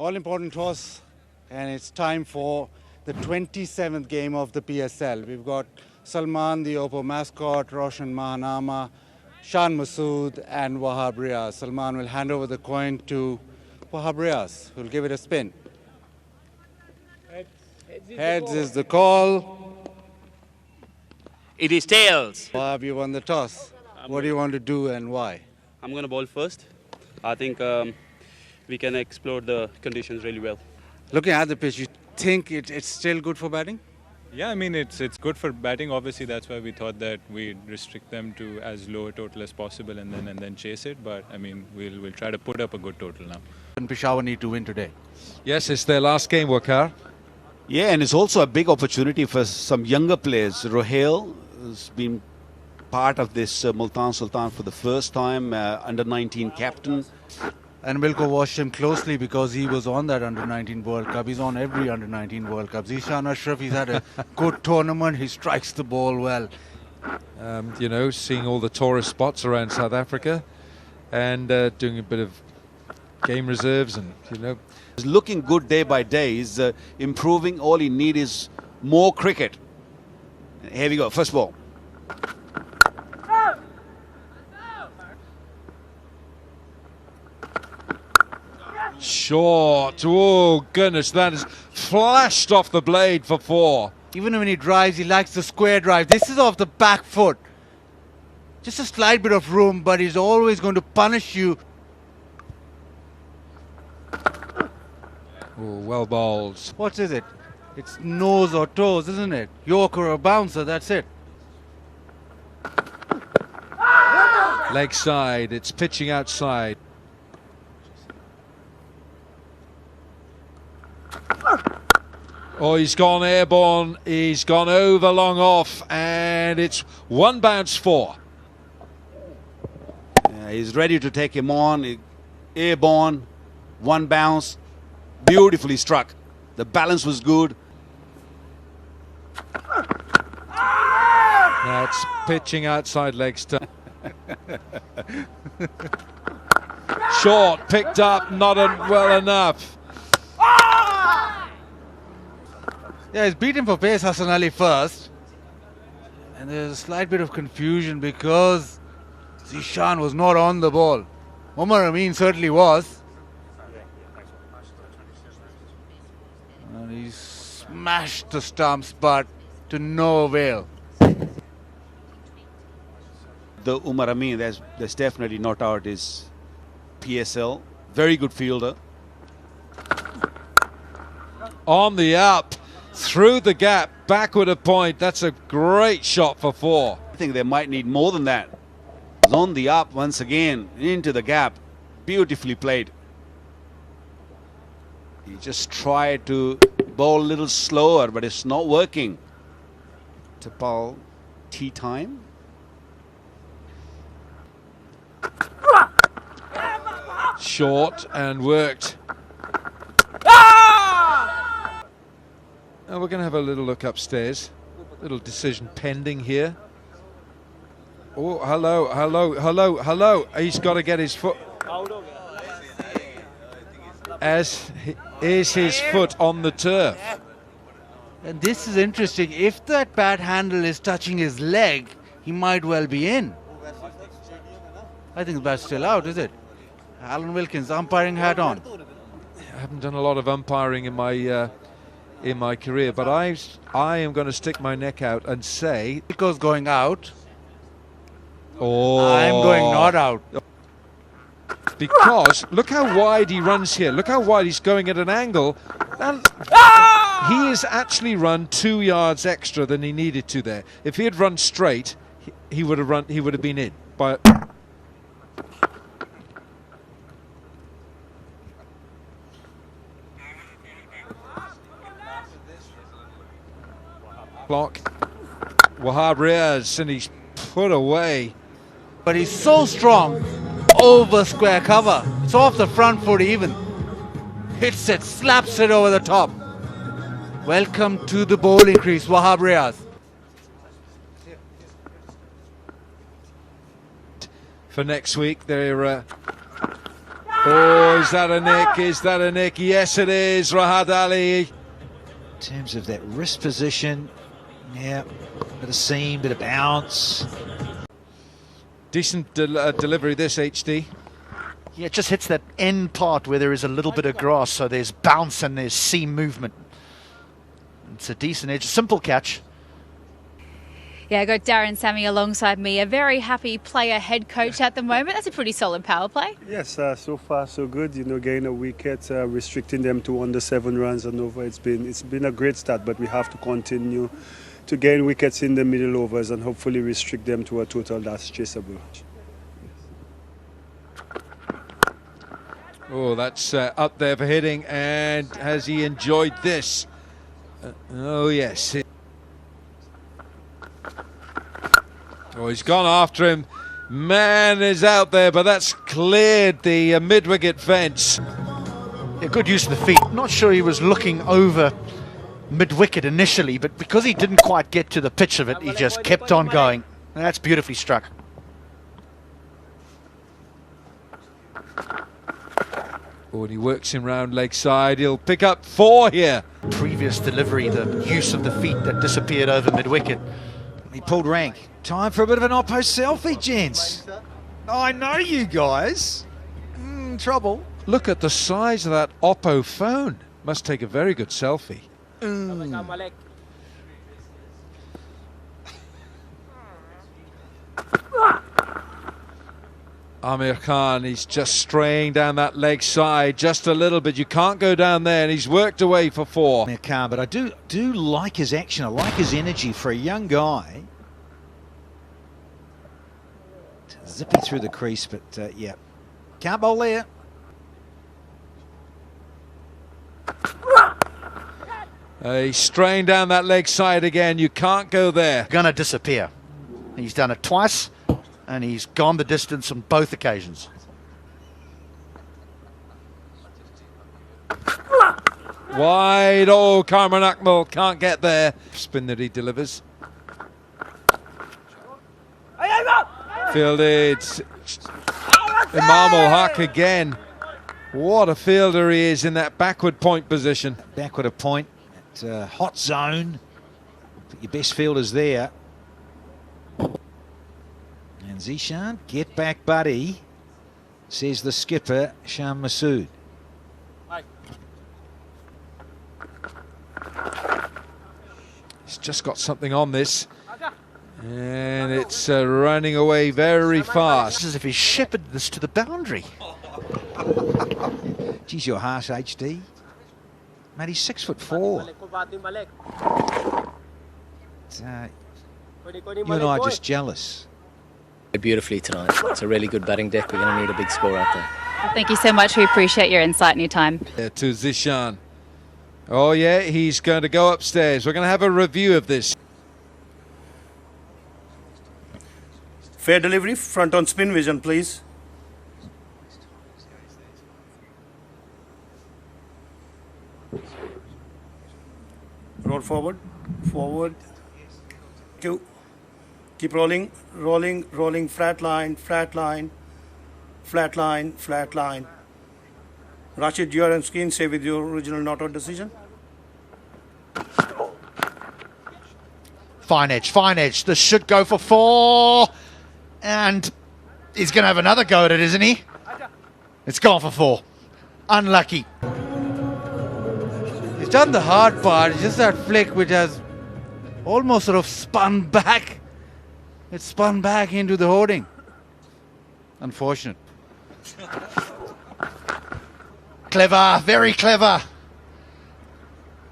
all-important toss, and it's time for the 27th game of the PSL. We've got Salman, the Oppo mascot, Roshan Mahanama, Shan Masood and Wahab Riaz. Salman will hand over the coin to Wahab Riaz, who'll give it a spin. Heads is the call. It is tails. Wahab, you won the toss. What do you want to do and why? I'm going to bowl first. I think we can explore the conditions really well. Looking at the pitch, you think it's still good for batting? Yeah, I mean, it's good for batting. Obviously, that's why we thought that we'd restrict them to as low a total as possible and then chase it. But, I mean, we'll try to put up a good total now. And Peshawar need to win today. Yes, it's their last game, Wakar. Yeah, and it's also a big opportunity for some younger players. Rohail has been part of this Multan Sultan for the first time, under-19 captain. And Wilco watched him closely because he was on that Under-19 World Cup. He's on every Under-19 World Cup. Zishan Ashraf, he's had a good tournament. He strikes the ball well. You know, seeing all the tourist spots around South Africa and doing a bit of game reserves and, you know. He's looking good day by day. He's improving. All he needs is more cricket. Here we go. First ball. Short. Oh, goodness, that is flashed off the blade for 4. Even when he drives, he likes the square drive. This is off the back foot. Just a slight bit of room, but he's always going to punish you. Oh, well bowled. What is it? It's nose or toes, isn't it? Yorker or bouncer, that's it. Leg side. It's pitching outside. Oh, he's gone airborne. He's gone over long off, and it's 1 bounce 4. He's ready to take him on. Airborne, 1 bounce. Beautifully struck. The balance was good. That's pitching outside leg stump. Short, picked up, not well enough. Yeah, he's beaten for pace Hassan Ali first. And there's a slight bit of confusion because Zishan was not on the ball. Omar Amin certainly was. And he smashed the stumps, but to no avail. The Umar Amin, that's definitely not out his PSL. Very good fielder. On the up, through the gap, backward a point. That's a great shot for 4. I think they might need more than that. On the up once again, into the gap. Beautifully played. He just tried to bowl a little slower, but it's not working. To bowl tea time. Short and worked. Now we're going to have a little look upstairs. Little decision pending here. Oh, hello. He's got to get his foot. As is his foot on the turf. And this is interesting. If that bat handle is touching his leg, he might well be in. I think the bat's still out, is it? Alan Wilkins, umpiring hat on. I haven't done a lot of umpiring in my career, but I am going to stick my neck out and say Wilco's going out. Oh, I'm going not out. Because look how wide he runs here. Look how wide he's going at an angle. And he has actually run 2 yards extra than he needed to there. If he had run straight, he would have been in. But clock. Wahab Riaz, and he's put away. But he's so strong over square cover. It's off the front foot even. Hits it, slaps it over the top. Welcome to the bowling crease, Wahab Riaz. For next week, they're Oh, is that a nick? Is that a nick? Yes, it is, Rahat Ali. In terms of that wrist position, yeah, bit of seam, bit of bounce. Decent delivery this, HD. Yeah, it just hits that end part where there is a little bit of grass, so there's bounce and there's seam movement. It's a decent edge, simple catch. Yeah, I got Darren Sammy alongside me, a very happy player head coach at the moment. That's a pretty solid power play. Yes, so far so good. You know, getting a wicket, restricting them to under 7 runs and over. It's been a great start, but we have to continue to gain wickets in the middle overs and hopefully restrict them to a total that's chaseable. Oh, that's up there for hitting, and has he enjoyed this? Oh, yes. Oh, he's gone after him. Man is out there, but that's cleared the mid-wicket fence. Yeah, good use of the feet. Not sure he was looking over mid-wicket initially, but because he didn't quite get to the pitch of it, he just kept on going. That's beautifully struck. Oh, and he works him round leg side. He'll pick up 4 here. Previous delivery, the use of the feet that disappeared over mid-wicket. He pulled rank. Time for a bit of an Oppo selfie, gents. I know you guys. Trouble. Look at the size of that Oppo phone. Must take a very good selfie. Amir Khan, he's just straying down that leg side just a little bit. You can't go down there, and he's worked away for 4. Amir Khan, but I do like his action. I like his energy for a young guy. Zippy through the crease, but yeah, can't bowl there. He's straying down that leg side again. You can't go there. Gonna disappear. He's done it twice, and he's gone the distance on both occasions. Wide. Oh, Karman Akmal can't get there. Spin that he delivers. Fielded. Imam ul Haq again. What a fielder he is in that backward point position. Backward of point, at, hot zone. Put your best fielders there. And Zishan, get back, buddy, says the skipper, Sham Masood. He's just got something on this. And it's running away very fast. It's as if he shepherded this to the boundary. Geez, you're harsh, HD. Mate, he's 6'4". You and I are just jealous. Beautifully tonight. It's a really good batting deck. We're going to need a big score out there. Thank you so much. We appreciate your insight and your time. To Zishan. Oh, yeah, he's going to go upstairs. We're going to have a review of this. Fair delivery, front on spin vision, please. Roll forward, forward. Keep rolling, rolling, rolling, flat line, flat line, flat line, flat line. Rashid, you are on screen, say with your original not out decision. Fine edge, fine edge. This should go for 4. And he's going to have another go at it, isn't he? It's gone for 4. Unlucky. He's done the hard part. It's just that flick which has almost sort of spun back. It spun back into the hoarding. Unfortunate. Clever, very clever.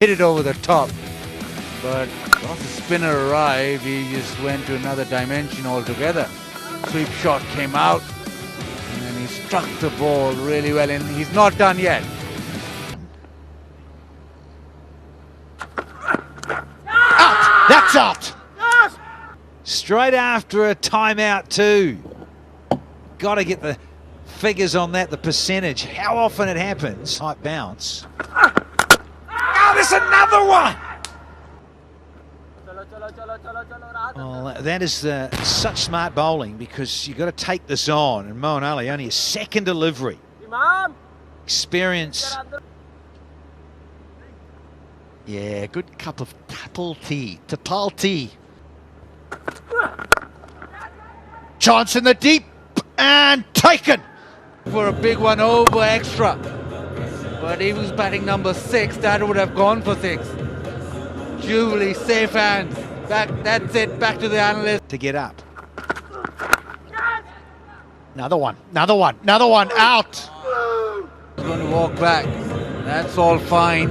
Hit it over the top. But once the spinner arrived, he just went to another dimension altogether. Sweep shot came out, and he struck the ball really well, and he's not done yet. Out! That's out! Straight after a timeout too. Got to get the figures on that, the percentage. How often it happens. Tight bounce. Oh, there's another one! Well, that is such smart bowling, because you've got to take this on. And Moeen Ali, only a second delivery. Experience. Yeah, good cup of tapal tea. Chance in the deep and taken. For a big one over extra. But he was batting number 6, that would have gone for 6. Jubilee, safe hands. Back, that's it, back to the analyst. To get up. Another one, out. He's going to walk back. That's all fine.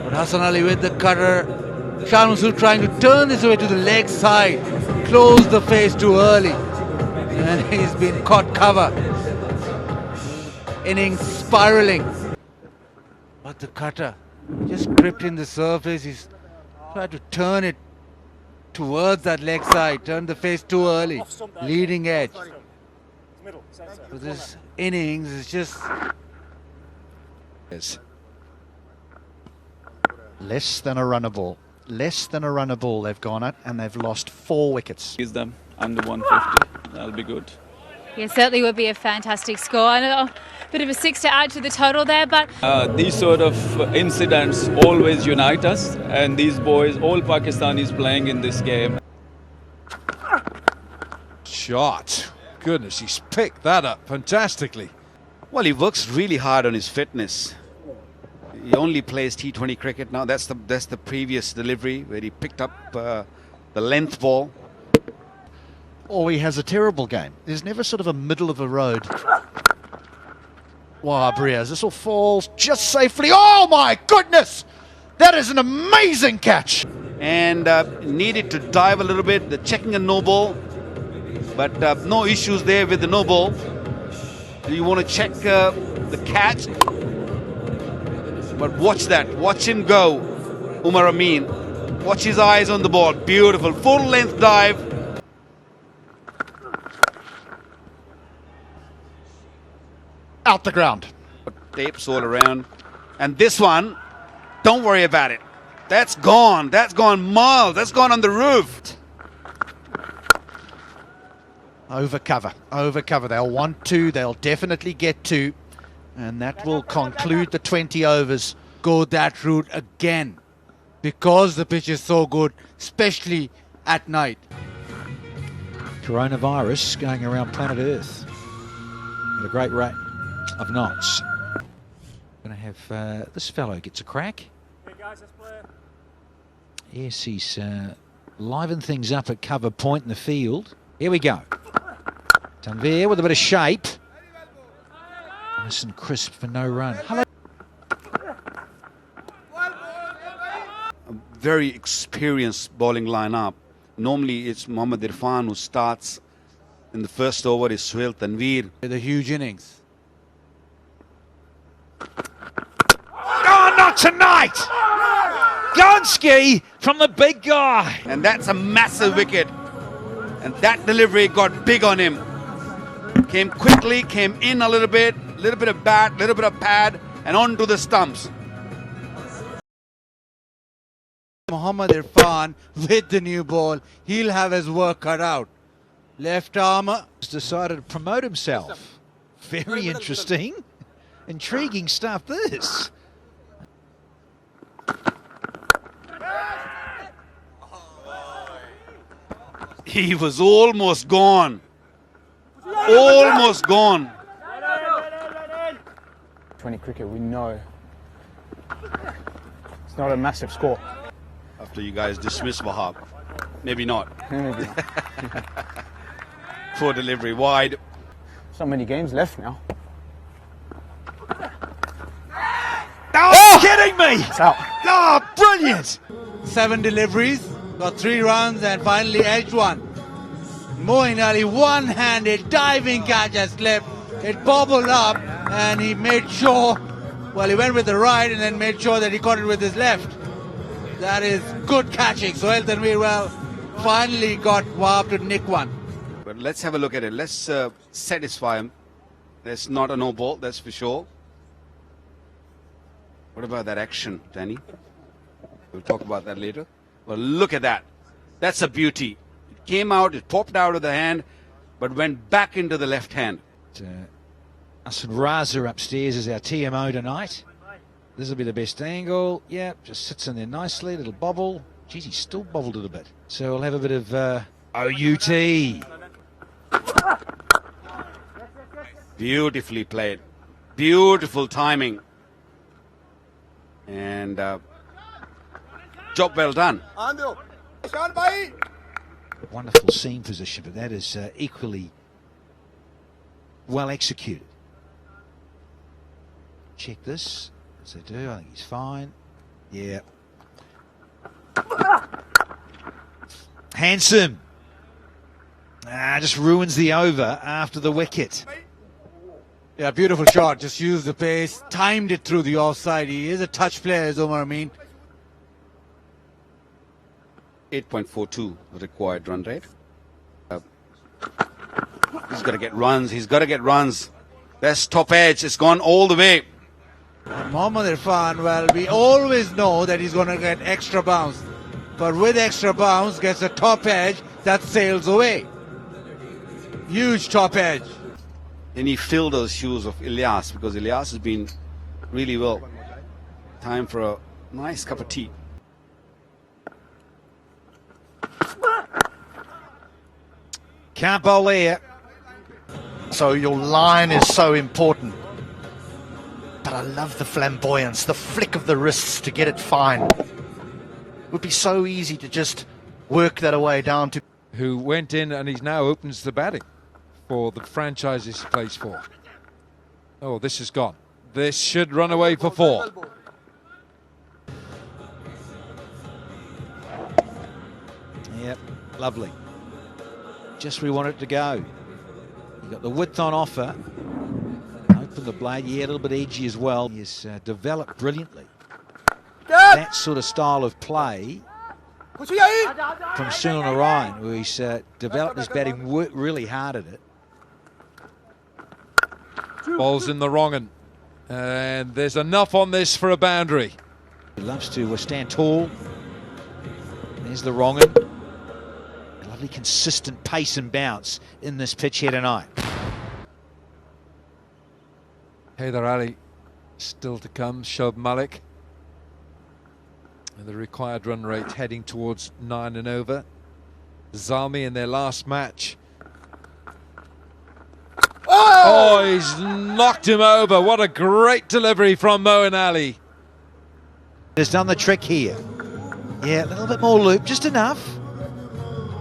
But Hassan Ali with the cutter. Shan Masood trying to turn this away to the leg side. Close the face too early. And he's been caught cover. Innings spiraling. But the cutter just gripped in the surface. He's tried to turn it towards that leg side. Turned the face too early. Leading edge. So this innings is just... Less than a runner ball. Less than a runner ball they've gone at, and they've lost 4 wickets. Is them under 150. That'll be good. Yeah, certainly would be a fantastic score. I know a bit of a 6 to add to the total there, but... These sort of incidents always unite us, and these boys, all Pakistanis playing in this game. Shot. Goodness, he's picked that up fantastically. Well, he works really hard on his fitness. He only plays T20 cricket now. That's the previous delivery where he picked up the length ball. Or he has a terrible game. There's never sort of a middle of a road. Wow, Briaz, this all falls just safely. Oh my goodness! That is an amazing catch. And needed to dive a little bit. They're checking a no ball, but no issues there with the no ball. You want to check the catch, but watch that. Watch him go, Umar Amin. Watch his eyes on the ball. Beautiful full length dive. Out the ground. Tapes all around. And this one, don't worry about it. That's gone. That's gone miles. That's gone on the roof. Over cover. They'll want to. They'll definitely get to. And that will conclude the 20 overs. Go that route again. Because the pitch is so good, especially at night. Coronavirus going around planet Earth at a great rate of knots. Going to have this fellow gets a crack. Hey guys, let's play. Yes, he's livened things up at cover point in the field. Here we go. Tanveer with a bit of shape. Nice and crisp for no run. Hello. A very experienced bowling lineup. Normally it's Mohammad Irfan who starts in the first over. Is Suhail Tanveer. The huge innings. Oh, not tonight! Gonski from the big guy. And that's a massive wicket. And that delivery got big on him. Came quickly, came in a little bit of bat, little bit of pad, and onto the stumps. Mohammad Irfan with the new ball, he'll have his work cut out. Left armour. He's decided to promote himself. Very interesting. Intriguing stuff, this. He was almost gone. Almost gone. 20 cricket, we know it's not a massive score. After you guys dismiss Wahab. Maybe not. Maybe not. Poor delivery, wide. So many games left now. Oh, kidding me! It's out. Oh, brilliant! 7 deliveries, got 3 runs and finally edged one. Moeen Ali one-handed diving catch has slipped. It bobbled up and he made sure, well, he went with the right and then made sure that he caught it with his left. That is good catching. Suhail Tanveer, well, finally got Wahab to nick one. But let's have a look at it. Let's satisfy him. That's not a no ball, that's for sure. What about that action, Danny? We'll talk about that later. Well, look at that. That's a beauty. It came out, it popped out of the hand, but went back into the left hand. Us and Raza upstairs is our TMO tonight. This will be the best angle. Yeah, just sits in there nicely, little bobble. Geez, he's still bobbled it a bit. So we'll have a bit of OUT. Beautifully played. Beautiful timing. And job well done. Wonderful seam position, but that is equally well executed. Check this, as they do. I think he's fine. Yeah. Handsome. Just ruins the over after the wicket. Yeah, beautiful shot. Just used the pace, timed it through the offside. He is a touch player, as Omar Amin. 8.42 required run rate. He's got to get runs. He's got to get runs. That's top edge. It's gone all the way. Mohammad Irfan, well, we always know that he's going to get extra bounce. But with extra bounce, gets a top edge that sails away. Huge top edge. Then he filled those shoes of Ilyas, because Ilyas has been really well. Time for a nice cup of tea. Can't bowl there. So your line is so important. But I love the flamboyance, the flick of the wrists to get it fine. It would be so easy to just work that away down to... Who went in and he now opens the batting for the franchises he plays for. Oh, this is gone. This should run away for 4. Yep, lovely. Just where we want it to go. You've got the width on offer. Open the blade, yeah, a little bit edgy as well. He's developed brilliantly. That sort of style of play from Sunil Narayan, where he's developed his batting, worked really hard at it. Ball's in the wrong one. And there's enough on this for a boundary. He loves to stand tall. There's the wrong one. A lovely consistent pace and bounce in this pitch here tonight. Haider Ali still to come. Shoaib Malik. And the required run rate heading towards 9 and over. Zalmi in their last match. Oh, he's knocked him over. What a great delivery from Moeen Ali. Has done the trick here. Yeah, a little bit more loop, just enough.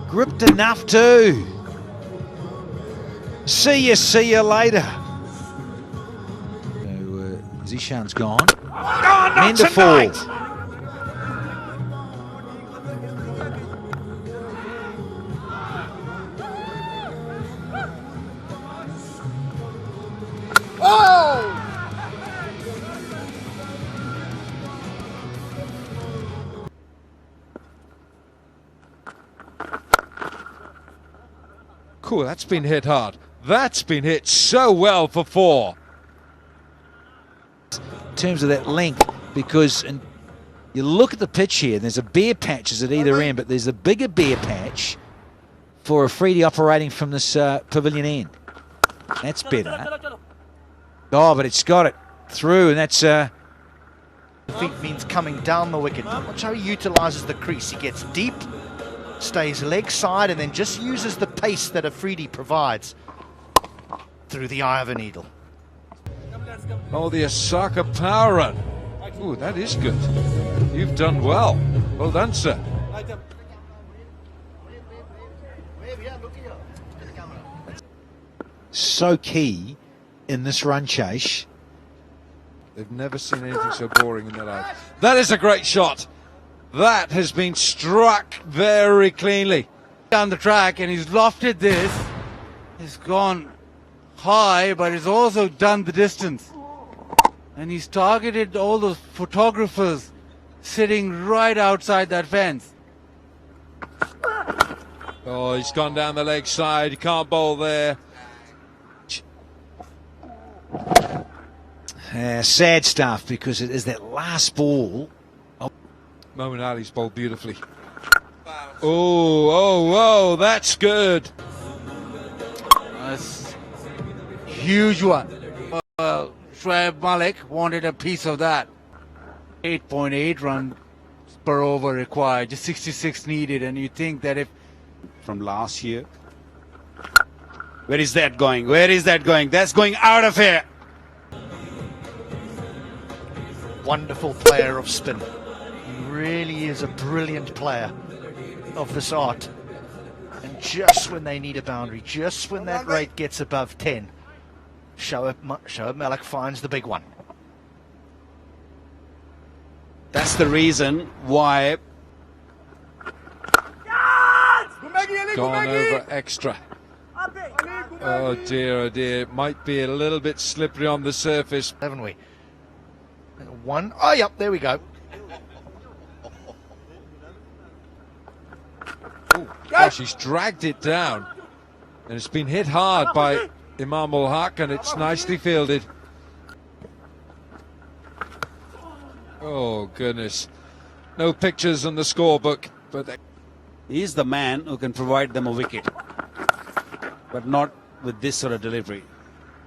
Gripped enough too. See you later. So, Zishan's gone. Oh, Men to fall. Cool, that's been hit hard. That's been hit so well for 4. In terms of that length, because you look at the pitch here, and there's a bare patches at either end, but there's a bigger bare patch for Afridi operating from this pavilion end. That's better. Oh, but it's got it through, and that's... Feet means coming down the wicket. Watch how he utilises the crease. He gets deep, stays leg side, and then just uses the pace that Afridi provides through the eye of a needle. Oh, the Osaka power run. Ooh, that is good. You've done well. Well done, sir. So key in this run chase. They've never seen anything so boring in their life. That is a great shot. That has been struck very cleanly. Down the track, and he's lofted this. He's gone high, but he's also done the distance. And he's targeted all those photographers sitting right outside that fence. Oh, he's gone down the leg side. He can't bowl there. Sad stuff, because it is that last ball. Moeen Ali's bowled beautifully. Oh, that's good. That's a huge one. Shoaib Malik wanted a piece of that. 8.8 runs per over required, just 66 needed, and you think that if... From last year. Where is that going? Where is that going? That's going out of here. Wonderful player of spin. He really is a brilliant player of this art. And just when they need a boundary, just when that rate gets above 10, Shoaib Malik finds the big one. That's the reason why. Gone over extra. Oh dear, it might be a little bit slippery on the surface. Haven't we? One. Oh, yep, there we go. Oh, gosh, he's dragged it down. And it's been hit hard by Imam ul Haq, and it's nicely fielded. Oh, goodness. No pictures on the scorebook, but... He's the man who can provide them a wicket. But not with this sort of delivery.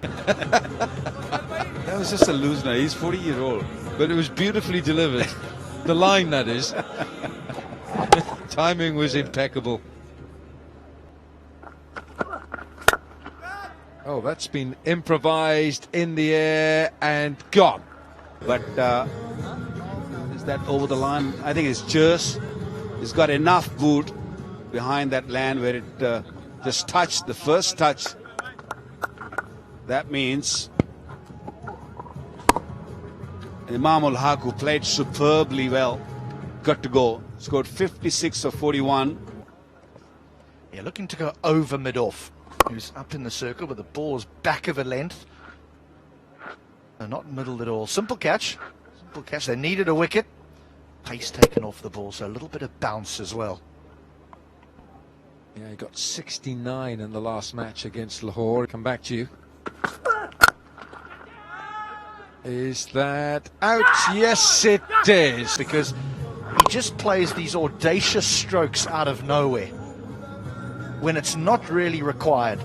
That was just a loser. He's 40-year-old. But it was beautifully delivered. The line, that is. Timing was impeccable. Oh, that's been improvised in the air and gone. But is that over the line? I think it's just. He's got enough boot behind that land where it just touched, the first touch. That means Imam ul Haq, who played superbly well, got to go. Scored 56 of 41. Yeah, looking to go over mid-off. He was up in the circle, but the ball was back of a length. No, not middle at all. Simple catch. Simple catch. They needed a wicket. Pace taken off the ball, so a little bit of bounce as well. Yeah, he got 69 in the last match against Lahore. Come back to you. Is that out? Yes, it is. Because he just plays these audacious strokes out of nowhere when it's not really required.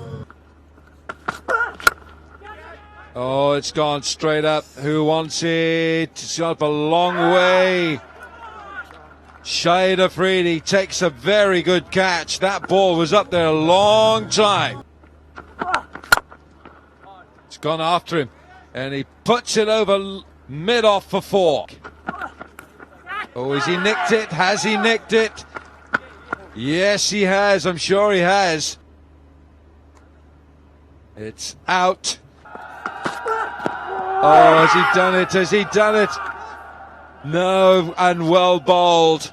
Oh, it's gone straight up. Who wants it? It's up a long way. Shahid Afridi takes a very good catch. That ball was up there a long time. It's gone after him, and he puts it over mid-off for 4. Oh, has he nicked it? Has he nicked it? Yes, he has. I'm sure he has. It's out. Oh, has he done it? Has he done it? No, and well bowled.